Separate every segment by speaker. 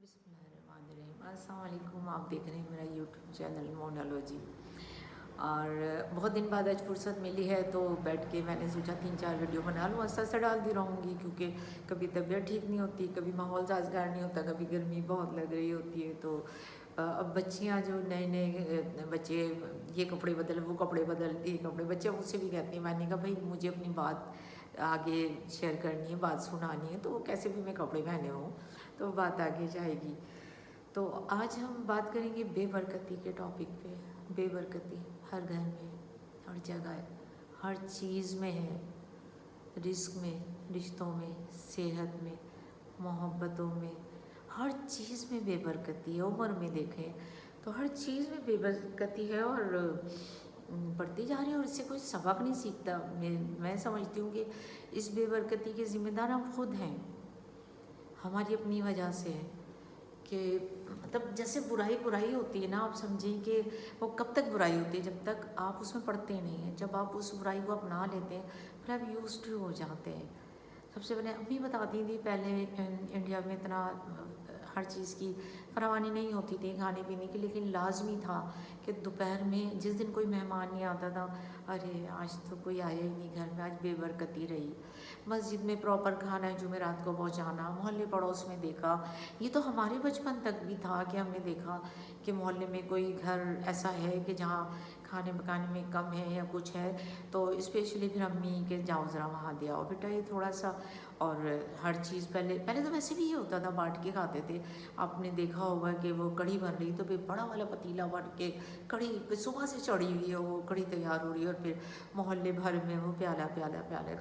Speaker 1: بسم اللہ الرحمن الرحیم، السلام علیکم۔ آپ دیکھ رہے ہیں میرا یوٹیوب چینل مونالوجی، اور بہت دن بعد آج فرصت ملی ہے تو بیٹھ کے میں نے سوچا 3-4 ویڈیو بنا لوں، ایسا ڈالتی رہوں گی کیونکہ کبھی طبیعت ٹھیک نہیں ہوتی، کبھی ماحول سازگار نہیں ہوتا، کبھی گرمی بہت لگ رہی ہوتی ہے۔ تو اب بچیاں جو نئے بچے یہ کپڑے بدل، وہ کپڑے بدل، یہ کپڑے، بچے مجھ سے بھی کہتے ہیں، میں نے کہا بھائی مجھے اپنی بات آگے شیئر کرنی ہے، بات سنانی ہے، تو وہ کیسے بھی میں کپڑے پہنے ہوں تو بات آگے جائے گی۔ تو آج ہم بات کریں گے بے برکتی کے ٹاپک پہ۔ بے برکتی ہر گھر میں، ہر جگہ، ہر چیز میں ہے، رزق میں، رشتوں میں، صحت میں، محبتوں میں، ہر چیز میں بے برکتی ہے۔ عمر میں دیکھیں تو ہر چیز میں بے برکتی ہے، اور بڑھتی جا رہی ہے، اور اس سے کوئی سبق نہیں سیکھتا۔ میں سمجھتی ہوں کہ اس بے برکتی کے ذمہ دار ہم خود ہیں، ہماری اپنی وجہ سے ہے کہ مطلب جیسے برائی ہوتی ہے نا، آپ سمجھیں کہ وہ کب تک برائی ہوتی ہے؟ جب تک آپ اس میں پڑتے نہیں ہیں۔ جب آپ اس برائی کو اپنا لیتے ہیں پھر آپ یوزڈ ہو جاتے ہیں۔ سب سے پہلے امی بتاتی تھی، پہلے انڈیا میں اتنا ہر چیز کی فراوانی نہیں ہوتی تھی کھانے پینے کی، لیکن لازمی تھا کہ دوپہر میں جس دن کوئی مہمان نہیں آتا تھا، ارے آج تو کوئی آیا ہی نہیں گھر میں، آج بے برکتی رہی۔ مسجد میں پراپر کھانا ہے جمعرات کو پہنچانا، محلے پڑوس میں دیکھا، یہ تو ہمارے بچپن تک بھی تھا کہ ہم نے دیکھا کہ محلے میں کوئی گھر ایسا ہے کہ جہاں کھانے پکانے میں کم ہے یا کچھ ہے تو اسپیشلی پھر امی کہ جاؤ ذرا وہاں دے آؤ بیٹا یہ تھوڑا سا۔ اور ہر چیز پہلے تو ویسے بھی یہ ہوتا تھا، بانٹ کے کھاتے تھے۔ آپ نے دیکھا ہوگا کہ وہ کڑھی بن رہی تو پھر بڑا والا پتیلا بن کے کڑھی صبح سے چڑھی ہوئی ہے، وہ کڑھی تیار ہو رہی ہے، اور پھر محلے بھر میں وہ پیالہ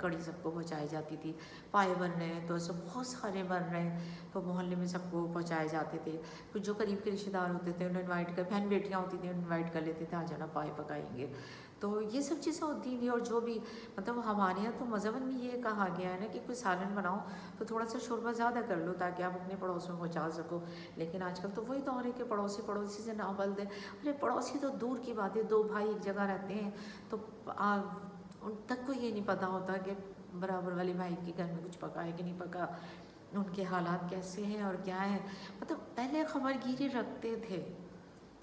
Speaker 1: کڑھی سب کو پہنچائی جاتی تھی۔ پائے بن رہے ہیں تو ایسے بہت سارے بن رہے ہیں تو محلے میں سب کو پہنچائے جاتے تھے۔ پھر جو قریب کے رشتہ دار ہوتے تھے انہیں انوائٹ کر، بہن بیٹیاں ہوتی تھیں انوائٹ کر لیتے تھے، آ جانا پائے پکائیں گے۔ تو یہ سب چیزیں ہوتی تھیں، اور جو بھی مطلب ہمارے یہاں تو مذہباً بھی یہ کہا گیا ہے نا کہ کوئی سالن بناؤ تو تھوڑا سا شوربہ زیادہ کر لو تاکہ آپ اپنے پڑوس میں پہنچا سکو۔ لیکن آج کل تو وہی دور ہے کہ پڑوسی سے نہ بل دیں۔ ارے پڑوسی تو دور کی بات ہے، دو بھائی ایک جگہ رہتے ہیں تو ان تک کو یہ نہیں پتہ ہوتا کہ برابر والے بھائی کے گھر میں کچھ پکا ہے کہ نہیں پکا، ان کے حالات کیسے ہیں اور کیا ہے۔ مطلب پہلے خبر گیری رکھتے تھے،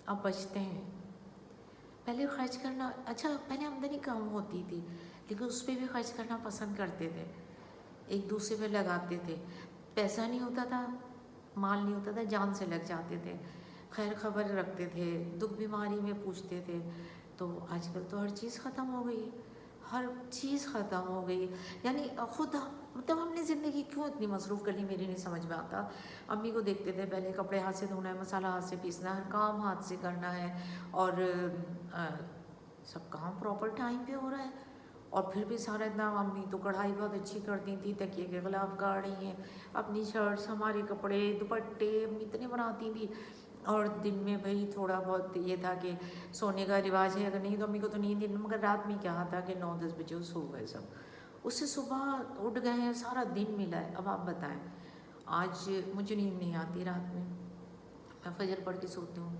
Speaker 1: اب بچتے ہیں۔ پہلے خرچ کرنا، اچھا پہلے آمدنی کم ہوتی تھی لیکن اس پہ بھی خرچ کرنا پسند کرتے تھے، ایک دوسرے پہ لگاتے تھے۔ پیسہ نہیں ہوتا تھا، مال نہیں ہوتا تھا، جان سے لگ جاتے تھے، خیر خبر رکھتے تھے، دکھ بیماری میں پوچھتے تھے۔ تو آج کل تو ہر چیز ختم ہو گئی، ہر چیز ختم ہو گئی۔ یعنی خود مطلب ہم نے زندگی کیوں اتنی مصروف کر لی میری نہیں سمجھ میں آتا۔ امی کو دیکھتے تھے پہلے کپڑے ہاتھ سے دھونا ہے، مسالہ ہاتھ سے پیسنا ہے، ہر کام ہاتھ سے کرنا ہے، اور سب کام پراپر ٹائم پہ ہو رہا ہے۔ اور پھر بھی سارا اتنا، امی تو کڑھائی بہت اچھی کرتی تھی، تکیے کے غلاف کاٹ رہی ہیں، اپنی شرٹس، ہمارے کپڑے، دوپٹے امی اتنے بناتی تھی۔ اور دن میں بھائی تھوڑا بہت یہ تھا کہ سونے کا رواج ہے، اگر نہیں تو امی کو تو نیند نہیں، مگر رات میں کیا تھا کہ 9-10 بجے وہ سو گئے سب، اس سے صبح اٹھ گئے ہیں، سارا دن ملا ہے۔ اب آپ بتائیں، آج مجھے نیند نہیں آتی رات میں فجر پڑھ کے سوتی ہوں،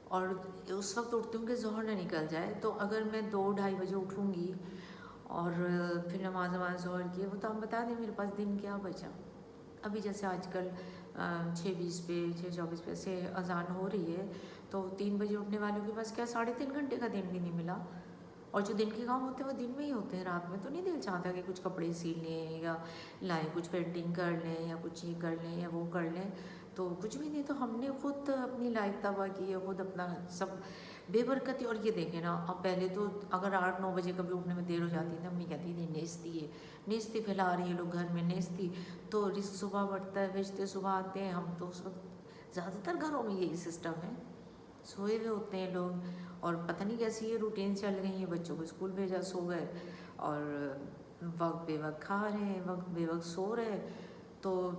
Speaker 1: اور اس وقت اٹھتی ہوں کہ ظہر نہ نکل جائے، تو اگر میں 2-2:30 بجے اٹھوں گی اور پھر نماز ظہر کی، وہ تو آپ بتا دیں میرے پاس دن کیا بچا۔ ابھی جیسے آج کل 6:20 پہ 6:24 پہ سے اذان ہو رہی ہے تو 3 بجے اٹھنے والوں کے پاس کیا 3.5 گھنٹے کا دن بھی نہیں ملا، اور جو دن کے کام ہوتے ہیں وہ دن میں ہی ہوتے ہیں، رات میں تو نہیں دل چاہتا کہ کچھ کپڑے سی لیں یا لائیں کچھ پینٹنگ کر لیں یا کچھ یہ کر لیں یا وہ کر لیں، تو کچھ بھی نہیں۔ تو ہم نے خود اپنی لائف تباہ کی ہے، خود اپنا سب بے برکتی۔ اور یہ دیکھیں نا، اب پہلے تو اگر 8-9 بجے کبھی اٹھنے میں دیر ہو جاتی تھی امی کہتی تھی نیستی ہے، نیستی پھیلا رہی ہے لوگ گھر میں، نیستی تو رزق صبح بڑھتا ہے، بیچتے صبح آتے ہیں۔ ہم تو اس وقت زیادہ تر گھروں میں یہی سسٹم ہے، سوئے ہوئے ہوتے ہیں لوگ، اور پتہ نہیں کیسی یہ روٹین چل رہی ہے، بچوں کو اسکول بھیجا سو گئے، اور وقت بے وقت کھا رہے ہیں، وقت بے وقت سو رہے ہیں، تو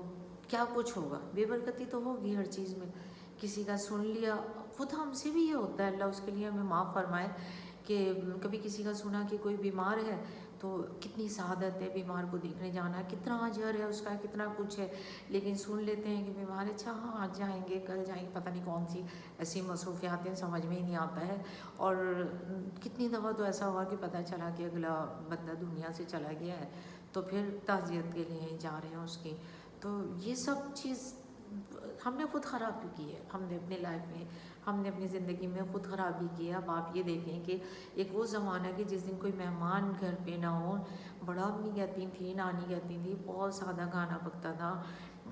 Speaker 1: کیا کچھ ہوگا؟ بے برکتی تو ہوگی ہر چیز میں۔ کسی کا سن لیا، خود ہم سے بھی یہ ہوتا ہے، اللہ اس کے لیے ہمیں معاف فرمائے، کہ کبھی کسی کا سنا کہ کوئی بیمار ہے تو کتنی سعادت ہے بیمار کو دیکھنے جانا، کتنا اجر ہے اس کا، کتنا کچھ ہے، لیکن سن لیتے ہیں کہ بیمار ہے، اچھا ہاں آج جائیں گے کل جائیں گے، پتہ نہیں کون سی ایسی مصروفیات ہیں سمجھ میں ہی نہیں آتا ہے۔ اور کتنی دفعہ تو ایسا ہوا کہ پتہ چلا کہ اگلا بندہ دنیا سے چلا گیا ہے تو پھر تعزیت کے لیے جا رہے ہیں اس کی۔ تو یہ سب چیز ہم نے خود خرابی کی ہے، ہم نے اپنی لائف میں، ہم نے اپنی زندگی میں خود خرابی کی ہے۔ اب آپ یہ دیکھیں کہ ایک وہ زمانہ کہ جس دن کوئی مہمان گھر پہ نہ ہو، بڑا امی کہتی تھیں، نانی کہتی تھیں، بہت سادہ کھانا پکتا تھا،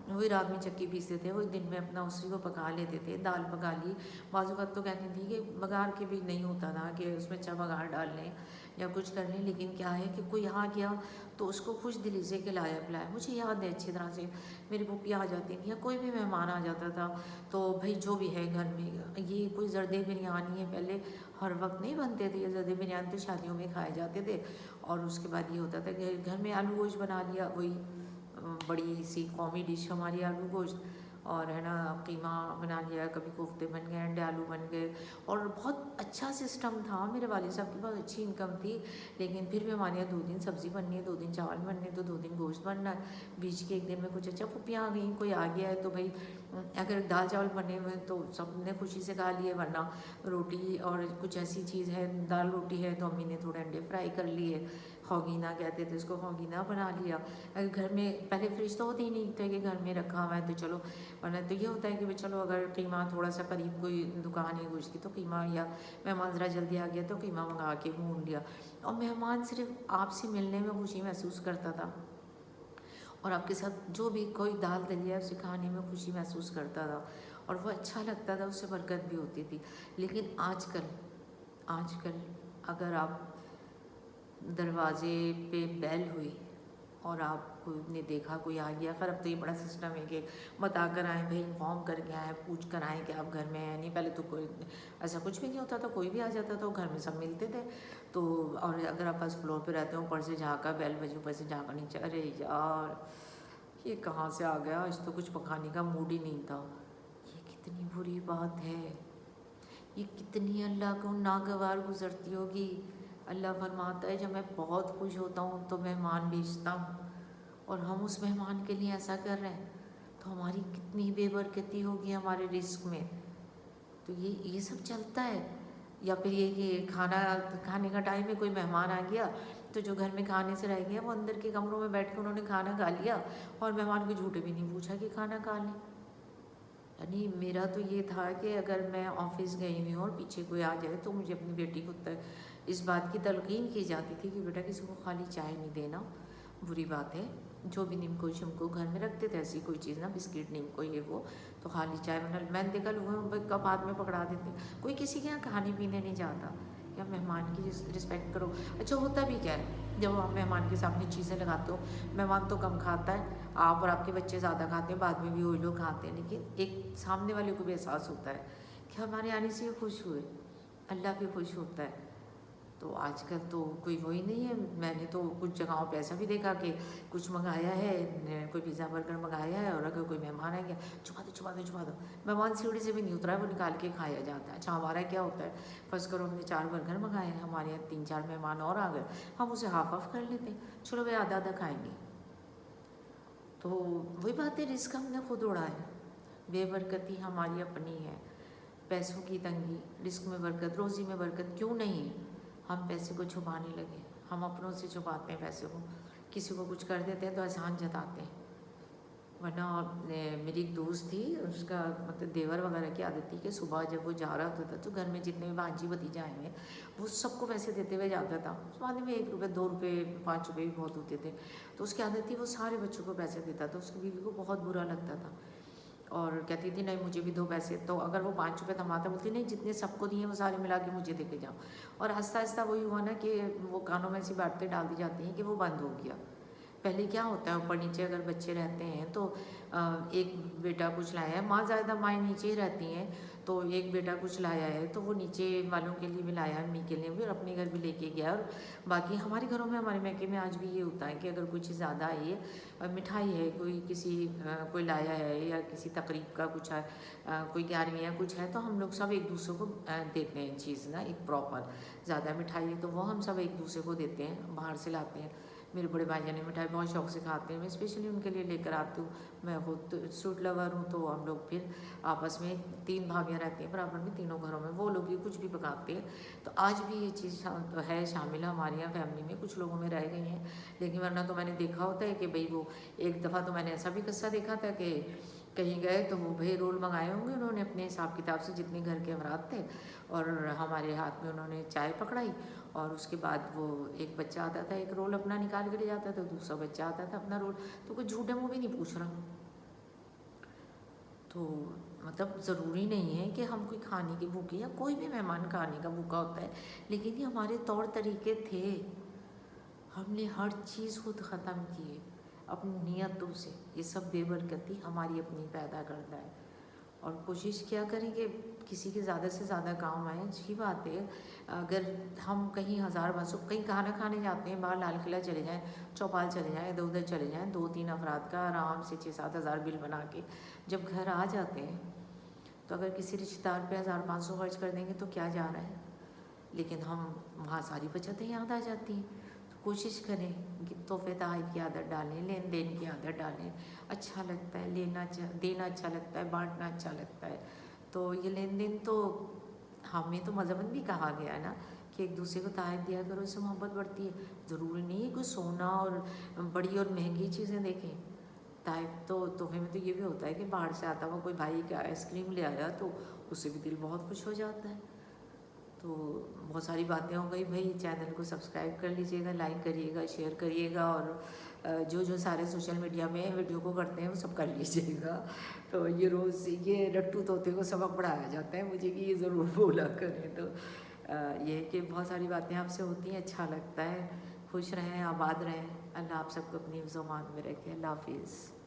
Speaker 1: وہی رات میں چکی پیستے تھے، وہی دن میں اپنا اسی کو پکا لیتے تھے، دال پکا لی، بعض اوقات تو کہتی تھیں کہ بگار کے بھی نہیں ہوتا تھا کہ اس میں اچھا بگار ڈال لیں یا کچھ کر لیں، لیکن کیا ہے کہ کوئی آ گیا تو اس کو خوش دلی سے کھلایا پلایا۔ مجھے یاد ہے اچھی طرح سے، میری پھوپھی آ جاتی تھیں یا کوئی بھی مہمان آ جاتا تھا تو بھائی جو بھی ہے گھر میں، یہ کوئی زردے بریانی ہے، پہلے ہر وقت نہیں بنتے تھے یہ زردے بریانی، تو شادیوں میں کھائے جاتے تھے، اور اس کے بعد یہ ہوتا تھا کہ گھر میں آلو گوشت بنا لیا، وہی بڑی سی قومی ڈش ہماری آلو گوشت، اور ہے نا قیمہ بنا لیا، کبھی کوفتے بن گئے، انڈے آلو بن گئے، اور بہت اچھا سسٹم تھا۔ میرے والد صاحب کی بہت اچھی انکم تھی، لیکن پھر بھی ہمارے یہاں 2 دن سبزی بننی ہے، 2 دن چاول بننے تو 2 دن گوشت بننا ہے، بیچ کے ایک دن میں کچھ اچھا پھوپھیاں آ گئیں، کوئی آ گیا ہے تو بھائی اگر دال چاول بنے ہوئے تو سب نے خوشی سے کھا لیے، ورنہ روٹی اور کچھ ایسی چیز ہے، دال روٹی ہے تو امی نے تھوڑے انڈے فرائی کر لیے، خوگینہ کہتے تھے اس کو، خوگینہ بنا لیا۔ اگر گھر میں پہلے فریج تو ہوتی ہی نہیں تھے کہ گھر میں رکھا ہوا ہے تو چلو، ورنہ تو یہ ہوتا ہے کہ چلو اگر قیمہ تھوڑا سا قریب کوئی دکان ہے گوشت کی تو قیمہ، یا مہمان ذرا جلدی آ گیا تو قیمہ منگا کے بھون لیا، اور مہمان صرف آپ سے ملنے میں خوشی محسوس کرتا تھا، اور آپ کے ساتھ جو بھی کوئی دال دلیا اسے کھانے میں خوشی محسوس کرتا تھا، اور وہ اچھا لگتا تھا، اس سے برکت بھی ہوتی تھی۔ لیکن آج کل اگر آپ دروازے پہ بیل ہوئی اور آپ کو نے دیکھا کوئی آ گیا، خیر اب تو یہ بڑا سسٹم ہے کہ بتا کر آئیں بھائی، انفارم کر کے آئیں، پوچھ کر آئیں کہ آپ گھر میں ہیں نہیں، پہلے تو کوئی ایسا کچھ بھی نہیں ہوتا تھا، کوئی بھی آ جاتا تھا گھر میں سب ملتے تھے تو، اور اگر آپ فرسٹ فلور پہ رہتے ہو، اوپر سے جھانکا، بیل بجی، اوپر سے جھانکا نیچے، ارے یار یہ کہاں سے آ گیا، آج تو کچھ پکانے کا موڈ ہی نہیں تھا۔ یہ کتنی بری بات ہے، یہ کتنی اللہ کو ناگوار گزرتی ہوگی۔ اللہ فرماتا ہے جب میں بہت خوش ہوتا ہوں تو مہمان بھیجتا ہوں، اور ہم اس مہمان کے لیے ایسا کر رہے ہیں تو ہماری کتنی بے برکتی ہوگی ہمارے رزق میں۔ تو یہ سب چلتا ہے، یا پھر یہ کہ کھانے کا ٹائم ہے، کوئی مہمان آ گیا تو جو گھر میں کھانے سے رہ گیا وہ اندر کے کمروں میں بیٹھ کے انہوں نے کھانا کھا لیا، اور مہمان کو جھوٹے بھی نہیں پوچھا کہ کھانا کھا لیں۔ یعنی میرا تو یہ تھا کہ اگر میں آفس گئی ہوئی ہوں اور پیچھے کوئی آ جائے تو مجھے اپنی بیٹی کو اس بات کی تلقین کی جاتی تھی کہ بیٹا کسی کو خالی چائے نہیں دینا، بری بات ہے، جو بھی نمکو شمکو گھر میں رکھتے تھے ایسی کوئی چیز نا، بسکٹ نمکو یہ وہ، تو خالی چائے میں نے دیکھا لوگوں کپ ہاتھ میں پکڑا دیتے، کوئی کسی کے یہاں کھانے پینے نہیں جاتا، یا مہمان کی رسپیکٹ کرو۔ اچھا ہوتا بھی کیا ہے جب آپ مہمان کے سامنے چیزیں لگاتے ہو، مہمان تو کم کھاتا ہے، آپ اور آپ کے بچے زیادہ کھاتے ہیں، بعد میں بھی وہی لوگ کھاتے ہیں، لیکن ایک سامنے والے کو بھی احساس ہوتا ہے کہ ہمارے آنے سے یہ خوش ہوئے، اللہ بھی خوش ہوتا ہے۔ تو آج کل تو کوئی وہی نہیں ہے۔ میں نے تو کچھ جگہوں پہ ایسا بھی دیکھا کہ کچھ منگایا ہے، کوئی پیزا برگر منگایا ہے، اور اگر کوئی مہمان آ گیا، چھپا دو، مہمان سیڑھی سے بھی نہیں اترا ہے وہ نکال کے کھایا جاتا ہے۔ اچھا ہمارا کیا ہوتا ہے، فرض کرو ہم نے 4 برگر منگائے ہیں، ہمارے یہاں 3-4 مہمان اور آ گئے، ہم اسے ہاف آف کر لیتے ہیں، چلو بھائی آدھا کھائیں گے۔ تو وہی بات ہے، رزق ہم نے خود اڑا ہے، بے برکتی ہماری اپنی ہے، پیسوں کی تنگی، رزق میں برکت، روزی میں برکت کیوں نہیں ہے؟ ہم پیسے کو چھپانے لگے، ہم اپنوں سے چھپاتے ہیں پیسے کو، کسی کو کچھ کر دیتے ہیں تو احسان جتاتے ہیں۔ ورنہ میری ایک دوست تھی، اس کا مطلب دیور وغیرہ کی عادت تھی کہ صبح جب وہ جا رہا ہوتا تھا تو گھر میں جتنے بھی بھانجی بھتیجے آئے ہیں وہ سب کو پیسے دیتے ہوئے جاتا تھا، زمانے میں 1 روپے 2 روپے 5 روپے بھی بہت ہوتے تھے، تو اس کی عادت تھی وہ سارے بچوں کو پیسے دیتا تھا، اس کی بیوی کو بہت برا لگتا تھا، اور کہتی تھی نہیں مجھے بھی دو پیسے، تو اگر وہ 5 روپے تھماتا بولتی نہیں جتنے سب کو دیے وہ سارے ملا کے مجھے دے کے جاؤ، اور آہستہ آہستہ وہی ہوا نا کہ وہ کانوں میں ایسی باتیں ڈال دی جاتی ہیں کہ وہ بند ہو گیا۔ پہلے کیا ہوتا ہے، اوپر نیچے اگر بچے رہتے ہیں تو ایک بیٹا کچھ لایا ہے، ماں زیادہ مائیں نیچے ہی رہتی ہیں، تو ایک بیٹا کچھ لایا ہے تو وہ نیچے والوں کے لیے بھی لایا، امی کے لیے بھی، اور اپنے گھر بھی لے کے گیا، اور باقی ہمارے گھروں میں، ہمارے میکے میں آج بھی یہ ہوتا ہے کہ اگر کوئی چیز زیادہ آئی ہے، مٹھائی ہے، کوئی لایا ہے، یا کسی تقریب کا کچھ ہے، کوئی 11ویں یا کچھ ہے، تو ہم لوگ سب ایک دوسرے کو دیتے ہیں چیز نا، ایک پراپر زیادہ مٹھائی ہے تو وہ ہم سب ایک دوسرے کو دیتے ہیں، باہر سے لاتے ہیں۔ میرے بڑے بھائی جان مٹھائی بہت شوق سے کھاتے ہیں، میں اسپیشلی ان کے لیے لے کر آتی ہوں، میں خود سویٹ لور ہوں، تو ہم لوگ پھر آپس میں 3 بھابیاں رہتی ہیں برابر میں، تینوں گھروں میں وہ لوگ بھی کچھ بھی پکاتے ہیں، تو آج بھی یہ چیز ہے شامل ہمارے یہاں فیملی میں، کچھ لوگوں میں رہ گئی ہیں، لیکن ورنہ تو میں نے دیکھا ہوتا ہے کہ بھئی وہ ایک دفعہ تو میں نے ایسا بھی قصہ دیکھا تھا کہ کہیں گئے تو وہ بھائی رول منگائے ہوں گے انہوں نے اپنے حساب کتاب سے جتنے گھر کے افراد تھے، اور ہمارے ہاتھ میں انہوں نے چائے پکڑائی، اور اس کے بعد وہ ایک بچہ آتا تھا ایک رول اپنا نکال کے لے جاتا تھا، دوسرا بچہ آتا تھا اپنا رول، تو کوئی جھوٹے منہ بھی نہیں پوچھ رہا. تو مطلب ضروری نہیں ہے کہ ہم کوئی کھانے کی بھوکے، یا کوئی بھی مہمان کھانے کا بھوکا ہوتا ہے، لیکن یہ ہمارے طور طریقے تھے. ہم نے ہر چیز خود ختم کی ہے اپنی نیتوں سے. یہ سب بے برکتی ہماری اپنی پیدا کرتا ہے. اور کوشش کیا کریں کہ کسی کے زیادہ سے زیادہ کام آئے. اچھی بات ہے اگر ہم کہیں 1000-1200 کہیں کھانا کھانے جاتے ہیں، باہر لال قلعہ چلے جائیں، چوپال چلے جائیں، ادھر ادھر چلے جائیں، 2-3 افراد کا آرام سے 6-7 ہزار بل بنا کے جب گھر آ جاتے ہیں، تو اگر کسی رشتہ دار پہ 1500 خرچ کر دیں گے تو کیا جا رہا ہے. لیکن ہم وہاں ساری بچتیں یاد آ جاتی ہیں. تو کوشش کریں کہ تحفے تحائف کی عادت ڈالیں، لین دین کی عادت ڈالیں. اچھا لگتا ہے دینا، اچھا لگتا ہے بانٹنا، اچھا لگتا ہے. تو یہ لین دین تو ہمیں تو مذہباً بھی کہا گیا ہے نا کہ ایک دوسرے کو تحائف دیا کرو، اس سے محبت بڑھتی ہے. ضروری نہیں ہے کوئی سونا اور بڑی اور مہنگی چیزیں دیکھیں. تحائف تو تحفے میں تو یہ بھی ہوتا ہے کہ باہر سے آتا ہوا کوئی بھائی کا آئس کریم لے آیا تو اس سے بھی دل بہت خوش ہو جاتا ہے. تو بہت ساری باتیں ہو گئی بھائی. چینل کو سبسکرائب کر لیجیے گا، لائک کریے گا، شیئر کریے گا، اور جو سارے سوشل میڈیا میں ویڈیو کو کرتے ہیں وہ سب کر لیجیے گا. تو یہ روز یہ رٹو طوطے کو سبق پڑھایا جاتا ہے مجھے کہ یہ ضرور بولا کریں. تو یہ ہے کہ بہت ساری باتیں آپ سے ہوتی ہیں، اچھا لگتا ہے. خوش رہیں، آباد رہیں. اللہ آپ سب کو اپنی حفظ و امان میں رکھے. اللہ حافظ.